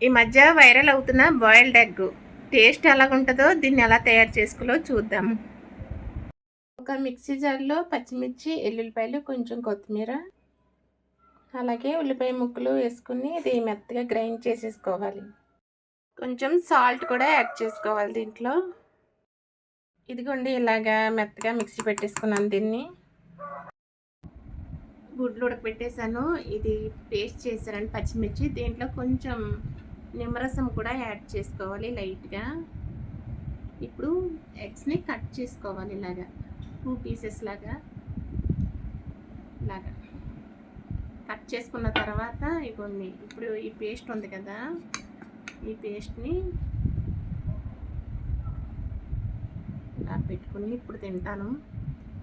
ఈ మధ్య వైరల్ అవుతున్న బాయిల్డ్ ఎగ్ టేస్ట్ ఎలాగుంటుందో దీన్ని ఎలా తయారు చేసుకోలో చూద్దాము. ఒక మిక్సీ జార్లో పచ్చిమిర్చి, ఎల్లుల్లిపాయలు, కొంచెం కొత్తిమీర, అలాగే ఉల్లిపాయ ముక్కలు వేసుకుని ఇది మెత్తగా గ్రైండ్ చేసేసుకోవాలి. కొంచెం సాల్ట్ కూడా యాడ్ చేసుకోవాలి దీంట్లో. ఇదిగోండి ఇలాగా మెత్తగా మిక్సీ పెట్టేసుకున్నాను దీన్ని. గుడ్లు ఉడకబెట్టేసాను. ఇది పేస్ట్ చేశానండి పచ్చిమిర్చి. దీంట్లో కొంచెం నిమ్మరసం కూడా యాడ్ చేసుకోవాలి లైట్గా. ఇప్పుడు ఎగ్స్ని కట్ చేసుకోవాలి ఇలాగా 2 పీసెస్ లాగా. ఇలాగా కట్ చేసుకున్న తర్వాత ఇవన్నీ ఇప్పుడు ఈ పేస్ట్ ఉంది కదా, ఈ పేస్ట్ని ఇలా పెట్టుకుని ఇప్పుడు తింటాను.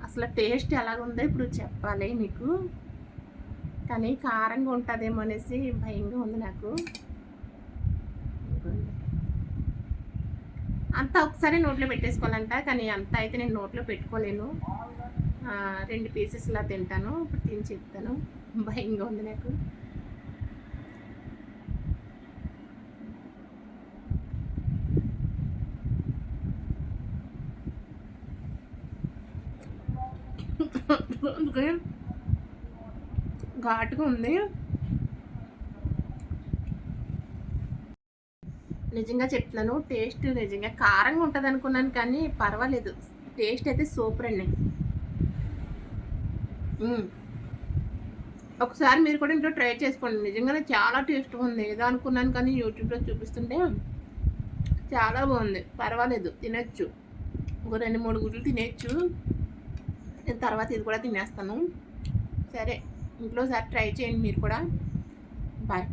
అసలు టేస్ట్ ఎలాగుందో ఇప్పుడు చెప్పాలి మీకు, కానీ కారంగా ఉంటుందేమో అనేసి భయంగా ఉంది నాకు. అంతా ఒకసారి నోట్లో పెట్టేసుకోవాలంట, కానీ అంతా అయితే నేను నోట్లో పెట్టుకోలేను. 2 పీసెస్ ఇలా తింటాను. ఇప్పుడు తిని చెప్తాను. భయంగా ఉంది నాకు. ఘాటుగా ఉంది. నిజంగా చెప్తున్నాను, టేస్ట్ నిజంగా కారంగా ఉంటుంది అనుకున్నాను, కానీ పర్వాలేదు. టేస్ట్ అయితే సూపర్ అండి. ఒకసారి మీరు కూడా ఇంట్లో ట్రై చేసుకోండి. నిజంగానే చాలా టేస్ట్గా ఉంది. ఏదో అనుకున్నాను, కానీ యూట్యూబ్లో చూపిస్తుంటే చాలా బాగుంది. పర్వాలేదు, తినచ్చు. ఒక 2-3 గుడ్లు తినేయచ్చు. తర్వాత ఇది కూడా తినేస్తాను. సరే, ఇంట్లో ఒకసారి ట్రై చేయండి మీరు కూడా. బాయ్.